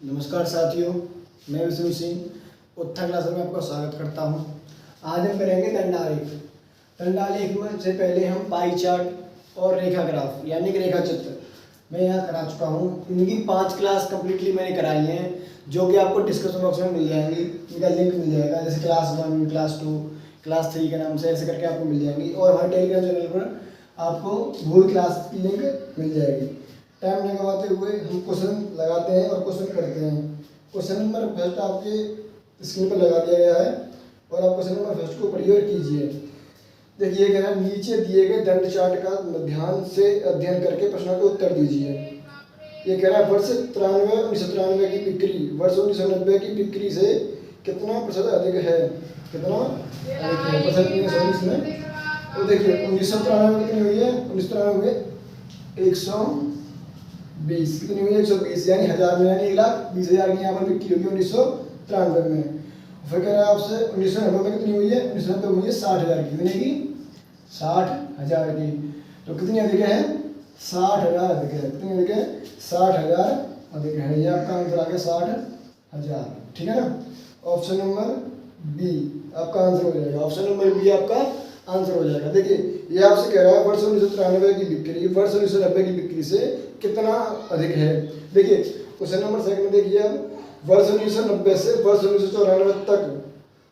नमस्कार साथियों, मैं विष्णु सिंह उत्तर क्लास में आपका स्वागत करता हूं। आज हम करेंगे दंडालेख। दंडालेख में से पहले हम पाई चार्ट और रेखा ग्राफ यानी कि रेखा चित्र मैं यहाँ करा चुका हूँ। इनकी 5 क्लास कम्प्लीटली मैंने कराई हैं, जो कि आपको डिस्क्रिप्शन बॉक्स में मिल जाएंगी। इनका लिंक मिल जाएगा, जैसे क्लास 1, क्लास 2, क्लास 3 के नाम से ऐसे करके आपको मिल जाएंगी। और हमारे टेलीग्राम चैनल पर आपको वो क्लास की लिंक मिल जाएगी। टाइम लगाते हुए हम क्वेश्चन लगाते हैं और क्वेश्चन करते हैं। क्वेश्चन नंबर फर्स्ट आपके स्क्रीन पर लगा दिया गया है और आप क्वेश्चन नंबर फर्स्ट को पढ़िए और कीजिए। देखिए कह रहा है, नीचे दिए गए दंड चार्ट का ध्यान से अध्ययन करके प्रश्नों के उत्तर दीजिए। ये कह रहा है, वर्ष 1993 की बिक्री वर्ष 1990 की बिक्री से कितना प्रतिशत अधिक है? कितना अधिक है इसमें? तो देखिए 1993 में कितनी हुई है? 1993 में 120 कितनी हुई है? 120 यानी 1000 में, यानी 1,20,000 की यहाँ पर बिक्री होगी 1993 में। फिर कह रहा है आपसे 1990 में कितनी हुई है? 1990 में हुई है 60,000 की। कितने की? 60,000 की। तो कितनी अधिक है? 60,000 अधिक है। कितनी अधिक है? 60,000 अधिक है। ये आपका आंसर आ गया 60,000। ठीक है ना? ऑप्शन नंबर बी आपका आंसर हो जाएगा। ऑप्शन नंबर बी आपका आंसर हो जाएगा। देखिए ये आपसे कह रहा है वर्ष 1993 की बिक्री वर्ष 1990 की बिक्री से कितना अधिक है। देखिए क्वेश्चन नंबर सेकंड में देखिए, अब वर्ष 1990 से वर्ष 1994 तक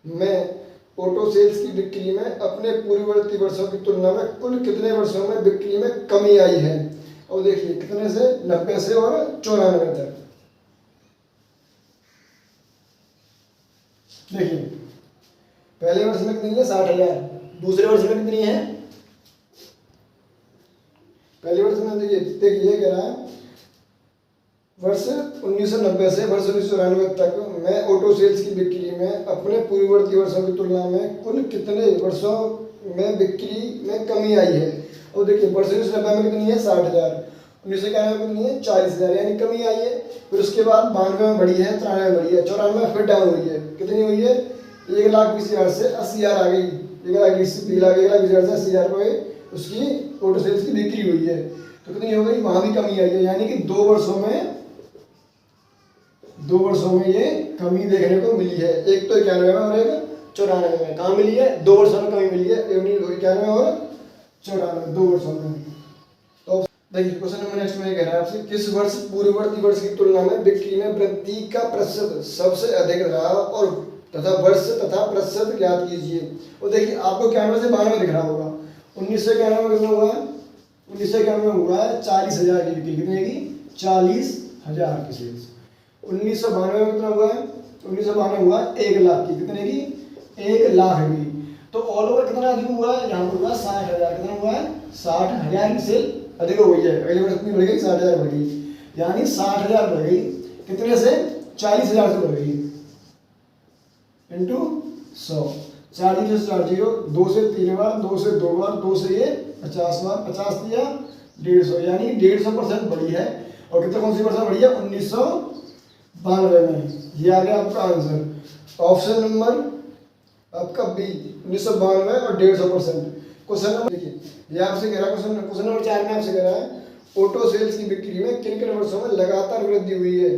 में ऑटो सेल्स की बिक्री में अपने पूर्ववर्ती वर्षों की तुलना में कुल कितने वर्षों में बिक्री में कमी आई है? और देखिए कितने से? 90 से और 94 तक। देखिए पहले वर्ष में कितनी है? 60,000। दूसरे वर्ष में कितनी है? पहले वर्ष में देखिए कह रहा है वर्ष 1990 से वर्ष 1994 तक में ऑटो सेल्स की बिक्री में अपने पूर्ववर्ती वर्षों की तुलना में कुल कितने वर्षों में बिक्री में कमी आई है? और देखिए वर्ष 1990 में कितनी है? 60,000। 1991 में कितनी है? 40,000, यानी कमी आई है। फिर उसके बाद 92 में बढ़ी है, 93 में बढ़ी है, 94 में फिर डाउन हुई है। कितनी हुई है? 1,20,000 से 80,000 आ गई। 1,20,000 से 80,000 रुपये उसकी ऑटो सेल्स की बिक्री हुई है। तो कितनी हो गई? वहां भी कमी आई है, यानी कि 2 वर्षों में ये कमी देखने को मिली है। एक तो 91 में और एक 94 में। कहाँ मिली है? 2 वर्षों में कमी मिली है। 91 और 94, 2 वर्षों में। तो देखिए क्वेश्चन नंबर नेक्स्ट में कह रहा है आपसे, किस वर्ष पूर्ववर्ती वर्ष की तुलना में बिक्री में वृद्धि का प्रतिशत सबसे अधिक रहा और तथा वर्ष तथा प्रतिशत ज्ञात कीजिए। और देखिए आपको 91 से 92 दिख रहा होगा। 1991 में कितना हुआ है? 1991 में हुआ है 40,000 की बिक्री। कितने की? 40,000 की सेल्स। 1992 में कितना हुआ है? 1992 में हुआ 1,00,000 की। कितने की? 1,00,000 की। तो ऑल ओवर कितना अधिक हुआ है? यहाँ पर हुआ 60,000। कितना हुआ है? 60,000 की सेल अधिक हो गई है। अगले वर्ष कितनी बढ़ गई? 60,000 बढ़ गई, यानी 60,000 बढ़ गई। कितने से? 40,000 से बढ़ गई इंटू 100। 4 से 4 0, 2 से 3 बार, 2 से 2 बार, 2 से ये 50 बार, 50 दिया 150, यानी 150% बढ़ी है। और कितना कौन सी परसेंट बढ़ी है? 1992 में। ये आ गया आपका आंसर। ऑप्शन नंबर आपका बी 1992 और 150%। क्वेश्चन नंबर देखिए, ये आपसे कह रहा है क्वेश्चन नंबर 4 में आपसे कह रहा है ऑटो सेल्स की बिक्री में किन किन वर्षों में लगातार वृद्धि हुई है?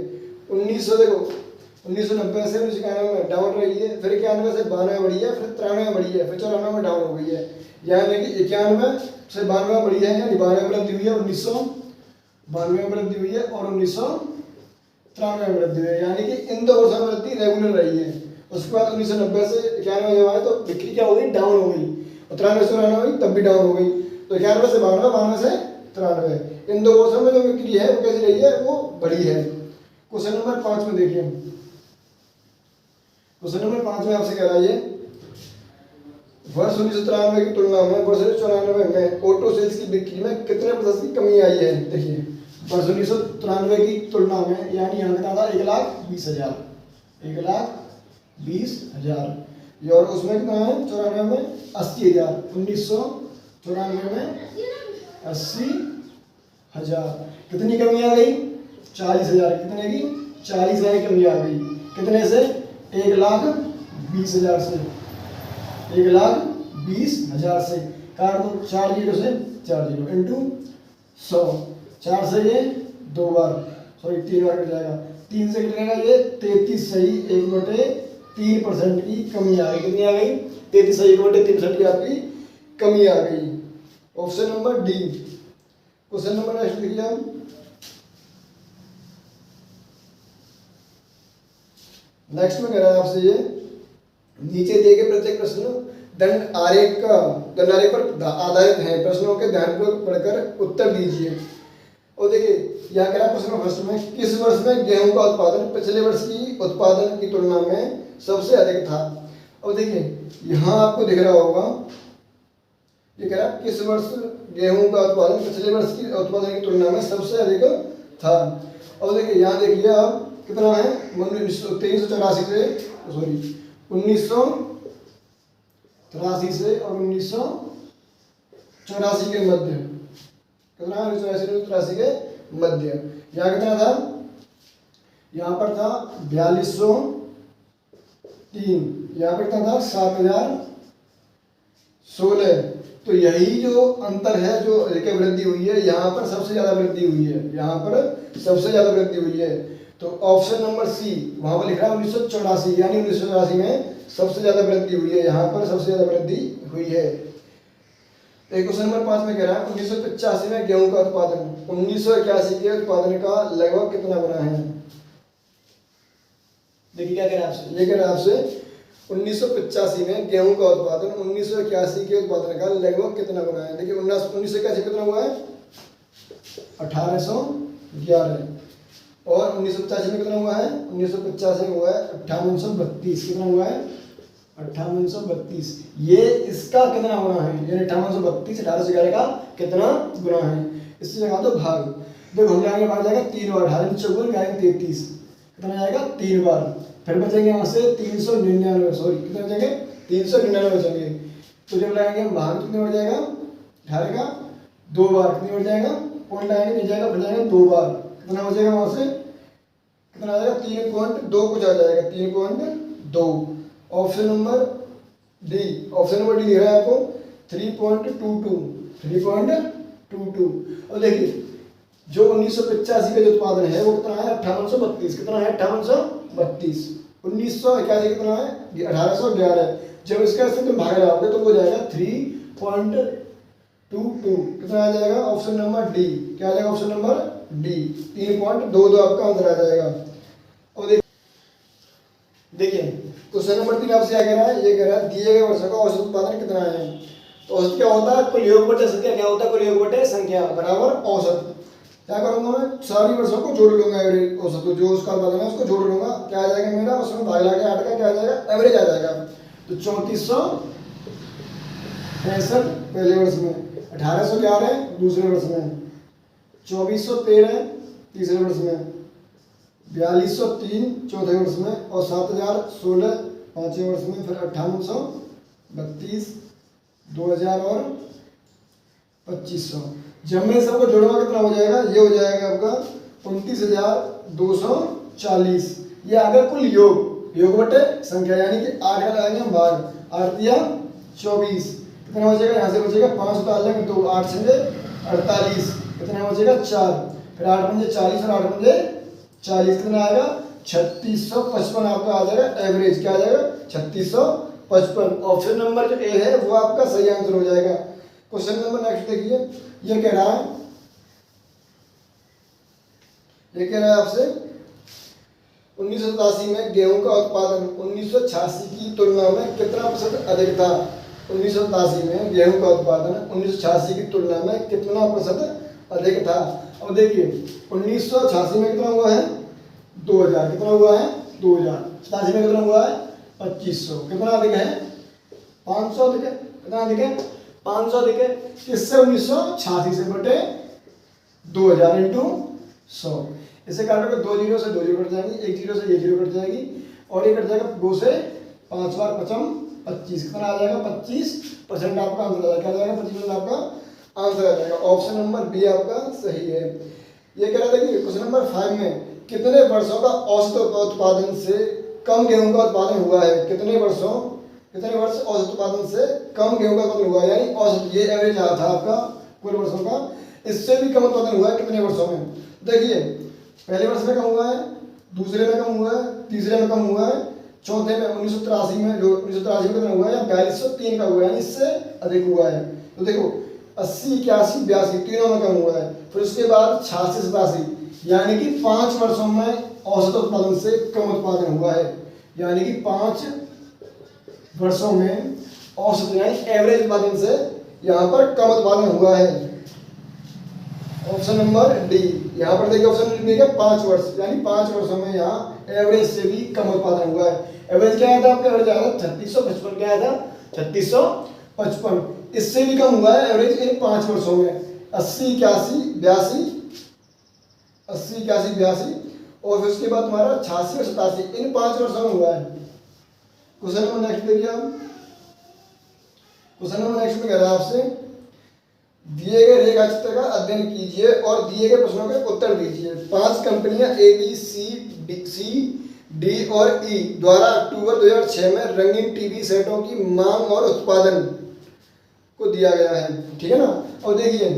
1990 से 1991 में डाउन रही है, फिर 91 से 92 बढ़ी है, फिर 93 में बढ़ी है, फिर 94 में डाउन हो गई है। यानी कि 91 से 92 में बढ़ी है, यानी 92 में वृद्धि हुई है, 1992 में वृद्धि हुई है और 1993 में वृद्धि हुई है। यानी कि इन 2 वर्षों में वृद्धि रेगुलर रही है। उसके बाद 1990 से 91 जब आए तो बिक्री क्या हो गई? डाउन हो गई। और 93 से 94 हुई, तब भी डाउन हो गई। तो 91 से 92, 92 से 93, इन 2 वर्षों में जो बिक्री है वो कैसी रही है? वो बढ़ी है। क्वेश्चन नंबर 5 में देखिए, क्वेश्चन नंबर 5 में आपसे कह रहा है वर्ष 1993 की तुलना में वर्ष 1994 में ऑटो सेल्स की बिक्री में कितने प्रतिशत की कमी आई है? देखिए वर्ष 1993 की तुलना में, यानी यहाँ कितना था? 1,20,000, 1,20,000। और उसमें कितना है? 94 में 80,000। 1994 में 80,000। कितनी कमी आ गई? 40,000। कितने की? 40,000 की कमी आ गई। कितने से? 1,20,000 से। 1,20,000 से काट दो, 4 0 से 4 0 इंटू 100। 4 से ये 2 बार, सॉरी 3 बार कट जाएगा। 3 से घटेगा ये 33 सही 1/3% की कमी आ गई। कितनी आ गई? 33 सही 1/3% की आपकी कमी आ गई। Option number D. Question number next देखिए आप। नेक्स्ट में कह रहा है आपसे ये, नीचे दिए गए प्रत्येक प्रश्न दंड आरेख पर आधारित है, प्रश्नों के ध्यानपूर्वक पढ़कर उत्तर दीजिए। और देखिए यहाँ कह रहा है प्रश्न फर्स्ट में, किस वर्ष में गेहूं का उत्पादन पिछले वर्ष की उत्पादन की तुलना में सबसे अधिक था। और देखिए यहाँ आपको दिख रहा होगा, ये कह रहा है किस वर्ष गेहूं का उत्पादन पिछले वर्ष की उत्पादन की तुलना में सबसे अधिक था। और देखिए यहाँ देखिए आप कितना है 1983 से सॉरी 1983 से और 1984 के मध्य, कितना है 1983 के मध्य। यहाँ कितना था? यहाँ पर था 4203, यहाँ पर कितना था 7016। तो यही जो अंतर है, जो वृद्धि हुई है, यहाँ पर सबसे ज़्यादा वृद्धि हुई है, यहाँ पर सबसे ज़्यादा वृद्धि हुई है। तो ऑप्शन नंबर सी वहाँ पर लिख रहा है 1984, यानी 1984 में सबसे ज़्यादा वृद्धि हुई है, यहाँ पर सबसे ज़्यादा वृद्धि हुई है। क्वेश्चन नंबर 5 में कह रहा है 1985 में गेहूं का उत्पादन 1981 के उत्पादन का लगभग कितना गुना है। देखिए क्या कह रहा है आपसे, ये कह रहा है आपसे 1985 में गेहूं का उत्पादन 1981 के उत्पादन का लगभग कितना गुना है। देखिए 1981 कितना हुआ है 1811, और 1985 में कितना हुआ है 1985 में हुआ है 5832। कितना हुआ है 5832। ये इसका कितना गुना है, यानी 5832 1811 का कितना गुना है। इससे लगा दो भाग, देखो हम जाएंगे बाहर जाएगा 3 बार 18 चौगुन जाएंगे 33, कितना जाएगा 3 बार। फिर बचेंगे यहाँ से 399, सॉरी कितने बचेंगे 399 बचेंगे। तो जब लगाएंगे हम बाहर कितने बढ़ जाएगा 18 का 2 बार, कितने बढ़ जाएगा पॉइंट आएंगे नीचे जाएगा, बढ़ जाएगा 2 बार, कितना बचेगा वहाँ से कितना आ जाएगा 3.2 कुछ आ जाएगा 3.2। Option number D, option number D दिख रहा है आपको 3.22। और देखिए जो 1985 का जो उत्पादन है वो कितना है 5832। कितना है 5832। 1981 कितना है 1811। जब इसका से तुम भाग लगाओगे तो वो जाएगा 3.22। कितना आ जाएगा ऑप्शन नंबर डी। क्या आ जाएगा ऑप्शन नंबर डी 3.22 आपका आंसर आ जाएगा। और देखिए क्वेश्चन नंबर 3 आपसे क्या कह रहा है, ये कह रहा है दिए गए वर्षों का औसत उत्पादन कितना है। तो औसत क्या होता है कुल योग बटे संख्या, क्या होता है कुल योग बटे संख्या बराबर औसत। क्या करूंगा मैं सारी वर्षों को जोड़ लूंगा, एवरेज औसत को जो उसका उत्पादन है उसको जोड़ लूंगा, क्या आ जाएगा मेरा उसमें भाग लगा के 8 का क्या आ जाएगा एवरेज आ जाएगा। तो 3465 पहले वर्ष में, 1811 दूसरे वर्ष में, 2413 तीसरे वर्ष में, 4203 चौथे वर्ष में, और 7016 पांचवें वर्ष में, फिर 5832 2000 और 2500। जब मैं सबको जोड़ूंगा कितना हो जाएगा, ये हो जाएगा आपका 29,240। ये आ गया कुल योग बटे संख्या, यानी कि 8 का लगाएंगे हम भाग, 8 दिया 24, कितना हो जाएगा यहाँ से बचेगा 5 उतार लेंगे तो 8 से 48, कितना बचेगा 4, फिर 8 पंजे 40 और 8 पंजे 40, कितना आएगा 3655 आपका आ जाएगा एवरेज। क्या आ जाएगा 3655। ऑप्शन नंबर जो ए है वो आपका सही आंसर हो जाएगा। क्वेश्चन नंबर नेक्स्ट देखिए, ये कह रहा है आपसे 1987 में गेहूं का उत्पादन 1986 की तुलना में कितना प्रतिशत अधिक था। 1987 में गेहूं का उत्पादन 1986 की तुलना में कितना प्रतिशत अधिक था। अब देखिए 1986 में कितना हुआ है 2000, कितना हुआ है 2000, 87 में कितना हुआ है 2500, कितना अधिक है 500 अधिक है, कितना अधिक है 500 अधिक है। किससे 1986 से बटे 2000 इंटू 100। इसे काटोगे 2 जीरो से 2 जीरो कट जाएंगी, 1 जीरो से 1 जीरो कट जाएगी, और ये कट जाएगा 2 से 5 बार 25, कितना आ जाएगा 25% आपका आंसर आ जाएगा। क्या आ जाएगा 25% आपका आंसर आ जाएगा। ऑप्शन नंबर बी आपका सही है। ये कह रहा था कि क्वेश्चन नंबर 5 में कितने वर्षों का औसत उत्पादन से कम गेहूं का उत्पादन हुआ है। कितने वर्ष औसत उत्पादन से कम गेहूं का उत्पादन हुआ है, यानी औसत ये एवरेज आया था आपका कुल वर्षों का, इससे भी कम उत्पादन हुआ है कितने वर्षों में। देखिए पहले वर्ष में कम हुआ है दूसरे में कम हुआ है, तीसरे में कम हुआ है, चौथे में 1983 में, जो 1983 में कितना हुआ है, या 4203 का हुआ है, यानी इससे अधिक हुआ है। तो देखो 80, 81, 82 तीनों में कम हुआ है। फिर उसके बाद 86, 87 यानी कि 5 वर्षों में औसत उत्पादन से कम उत्पादन हुआ है, यानी कि 5 वर्षों में औसत यानी एवरेज उत्पादन से यहाँ पर कम उत्पादन हुआ है। ऑप्शन नंबर डी, यहाँ पर देखिए ऑप्शन डी है 5 वर्ष, यानी 5 वर्षों में यहाँ एवरेज से भी कम उत्पादन हुआ है। एवरेज क्या आया था आपका, एवरेज आया था 3655, क्या आया था 3655, इससे भी कम हुआ है एवरेज इन 5 वर्षों में। 80, 81, 82, 80, 81, 82 और फिर उसके बाद तुम्हारा 86 और 87 इन 5 वर्षों में हुआ है। क्वेश्चन नंबर नेक्स्ट देखिए आप, क्वेश्चन नंबर नेक्स्ट में कह रहा है आपसे, दिए गए रेखा चित्र का अध्ययन कीजिए और दिए गए प्रश्नों के उत्तर दीजिए। 5 कंपनियां ए, बी, सी, डी और ई द्वारा अक्टूबर 2006 में रंगीन टीवी सेटों की मांग और उत्पादन को दिया गया है, ठीक है ना। और देखिए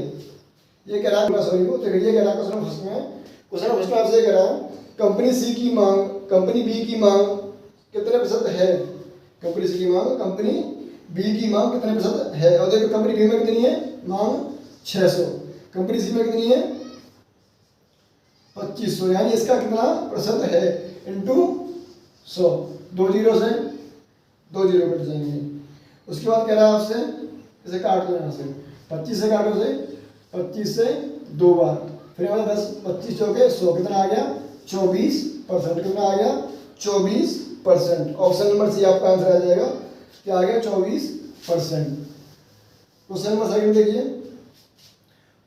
ये कह रहा है, सॉरी को देखिए ये कह रहा है क्वेश्चन फर्स्ट में आपसे कह रहा है कंपनी सी की मांग कंपनी बी की मांग कितने प्रतिशत है, कंपनी सी की मांग कंपनी बी की मांग कितने प्रतिशत है। और देखो कंपनी बी में कितनी है मांग 600, कंपनी सी में कितनी है 2500, यानी इसका कितना प्रतिशत है इंटू 100, 2 जीरो से 2 जीरो कट जाएंगे। उसके बाद कह रहा है आपसे इसे काट दो, यहाँ से 25 से काटो से 25 से 2 बार, फिर हमारे 10, 25 चौके 100 कितना आ गया 24%, कितना आ गया 24%। ऑप्शन नंबर सी आपका आंसर आ जाएगा, क्या आ गया 24%। क्वेश्चन नंबर सेकंड देखिए,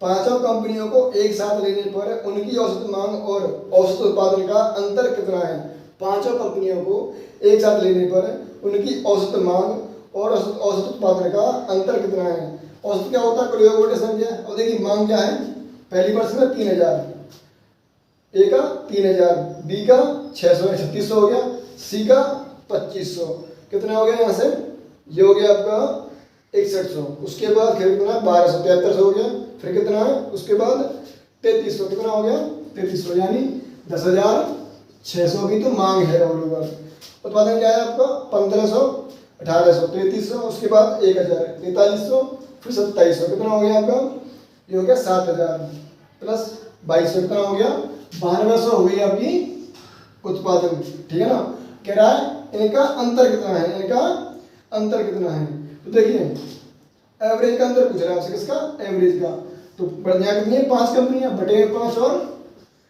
पांचों कंपनियों को एक साथ लेने पर उनकी औसत मांग और औसत उत्पादन का अंतर कितना है। पांचों कंपनियों को एक साथ लेने पर उनकी औसत मांग और औसत उत्पादन का अंतर कितना है। औसत क्या होता है, कुल योगदान संख्या, और देखिए मांग क्या है, पहली पर्सन में 3000, ए का 3000, बी का 600 3600 हो गया, सी का 2500, कितना हो गया यहाँ से, ये हो गया आपका 6100। उसके बाद फिर कितना 1200, 7300 हो गया, फिर कितना है उसके बाद 3300, कितना हो गया 3300, यानी 10,600 की तो मांग है। और उत्पादन क्या है आपका 1500, 1800, 3300, उसके बाद 1000, 4300, फिर 2700, कितना हो गया आपका, ये हो गया 7000 प्लस 2200, कितना हो गया 9200 हो गई आपकी उत्पादन, ठीक है ना। कह रहा है इनका अंतर कितना है, इनका अंतर कितना है। तो देखिए एवरेज का अंतर पूछ रहा है आपसे, किसका, एवरेज का। तो बढ़िया कितनी है 5 कंपनियां, बटे में 5 और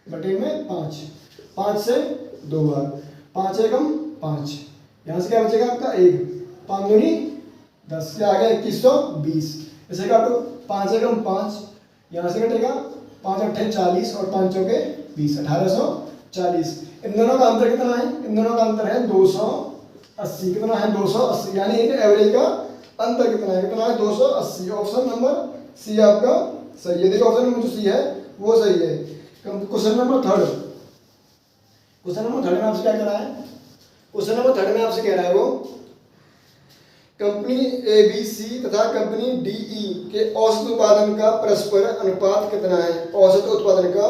बटे में 5, 5 से 2 बार, 5 एकम 5, यहाँ से क्या बचेगा आपका 1, 5 दूनी 10, क्या आ गया 2120। इसे काटो 5 एकम 5, यहाँ से कटेगा 5 अट्ठे 40 और 5 चौके 20, 1840। इन दोनों का अंतर कितना है, इन दोनों का अंतर है 280, कितना है 280, यानी इनके एवरेज का अंतर कितना है, कितना है 280। ऑप्शन नंबर सी आपका सही है। देखिए ऑप्शन नंबर जो सी है वो सही है। Question number third, question number third में आपसे क्या कह रहा है, क्वेश्चन नंबर थर्ड में आपसे कह रहा है वो कंपनी ए, बी, सी तथा कंपनी डी, ई के औसत उत्पादन का परस्पर अनुपात कितना है। औसत उत्पादन का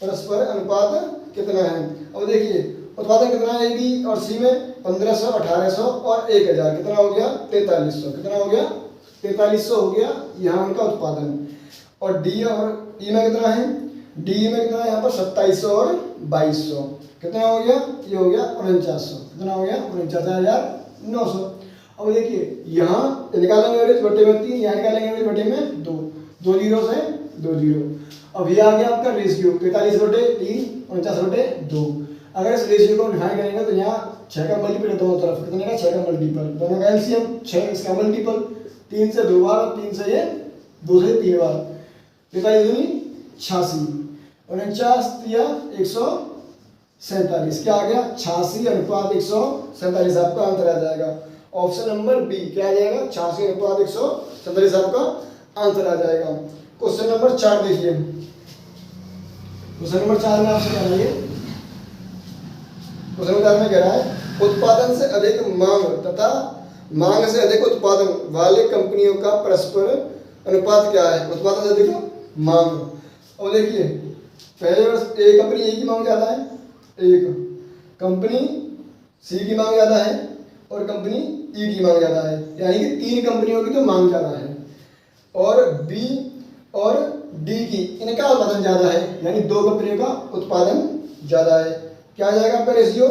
परस्पर अनुपात कितना है। अब देखिए उत्पादन कितना है ए, बी और सी में 1500, 1800 और 1000, कितना हो गया 4300, कितना हो गया 4300 हो गया यहाँ उनका उत्पादन। और डी और ई में कितना है, डी में कितना है यहाँ पर 2700 और 2200, कितना हो गया, ये हो गया 4900, कितना हो गया 49,900। अब देखिए यहाँ निकालेंगे एवरेज बटे में 3, यहाँ निकालेंगे एवरेज बटे में 2, 2 जीरो से 2 जीरो। अब ये आ गया आपका रेशियो 45/3, 49/2। अगर इस रेशियो को डिफाइन करेंगे तो यहाँ 6 का मल्टीपल दोनों तरफ, कितने का 6 का मल्टीपल, दोनों का एलसीएम 6, इसका मल्टीपल 3 से 2 बार और 3 से ये 2 से 3 बार, 45 दूनी 86, 49 या 147, क्या आ गया 86:147 आपका आंसर आ जाएगा। ऑप्शन नंबर बी क्या आ जाएगा 86:147 आपका आंसर आ जाएगा। क्वेश्चन नंबर 4 देखिए, क्वेश्चन नंबर 4 में आपसे कह रहा है, क्वेश्चन नंबर 4 में कह रहा है उत्पादन से अधिक मांग तथा मांग से अधिक उत्पादन वाले कंपनियों का परस्पर अनुपात क्या है। उत्पादन से अधिक मांग, और देखिए पहले वर्ष ए कंपनी ए की मांग ज़्यादा है, एक कंपनी सी की मांग ज़्यादा है और कंपनी ई की मांग ज़्यादा है, यानी कि 3 कंपनियों की तो मांग ज़्यादा है। और बी और डी की इनका उत्पादन ज़्यादा है, यानी 2 कंपनियों का उत्पादन ज़्यादा है। क्या आ जाएगा आपका रेशियो?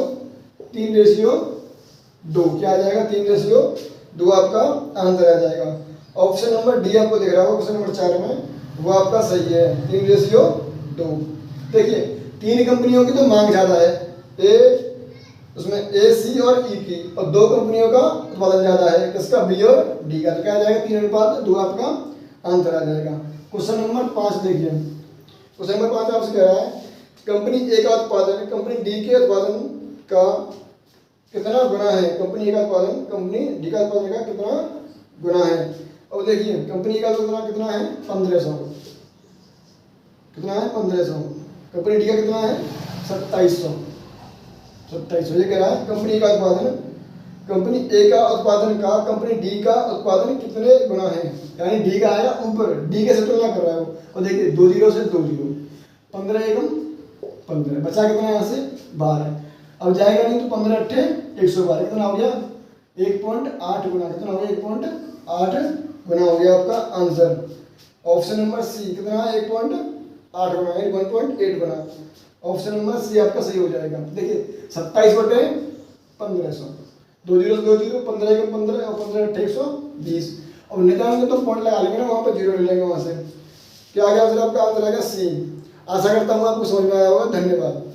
3:2। क्या आ जाएगा? 3:2 आपका आंसर आ जाएगा। ऑप्शन नंबर डी आपको दिख रहा होगा क्वेश्चन नंबर 4 में, वो आपका सही है, 3:2। देखिए 3 कंपनियों की तो मांग ज़्यादा है, उसमें ए सी और ई की, और 2 कंपनियों का उत्पादन ज़्यादा है, किसका? बी और डी का। तो क्या आ जाएगा? 3:2 आपका आंसर आ जाएगा। क्वेश्चन नंबर 5 देखिए, क्वेश्चन नंबर 5 आपसे कह रहा है कंपनी ए का उत्पादन कंपनी डी के उत्पादन का कितना गुना है? कंपनी ए का उत्पादन कंपनी डी का उत्पादन का कितना गुना है? और देखिए कंपनी का उत्पादन कितना है? 1500। कितना है? 1500। कंपनी डी का कितना है? 2700। ये कह रहा है कंपनी का उत्पादन कंपनी ए का उत्पादन का कंपनी डी का उत्पादन कितने गुना है, यानी डी का आया ऊपर, डी के से तुलना कर रहा है वो। और देखिए 2 0 से 2 0, 15 एकम 15, बचा कितना यहाँ से? 12। अब जाएगा नहीं तो 15 अट्ठे 112, कितना हो गया? 1.8 गुना। कितना हो गया? 1.8 गुना हो गया आपका आंसर। ऑप्शन नंबर सी कितना है? 1.8 गुना, 1.8 गुना। ऑप्शन नंबर सी आपका सही हो जाएगा। देखिए 27/1500, 2 0 से 2 0, 15 एकम 15 और 15 अट्ठे 120। अब निदान में तो पॉइंट लगा लेंगे ना, वहाँ पर 0 ले लेंगे वहाँ से। क्या आ गया आंसर आपका? आंसर आ गया सी। आशा करता हूँ आपको समझ में आया होगा। धन्यवाद।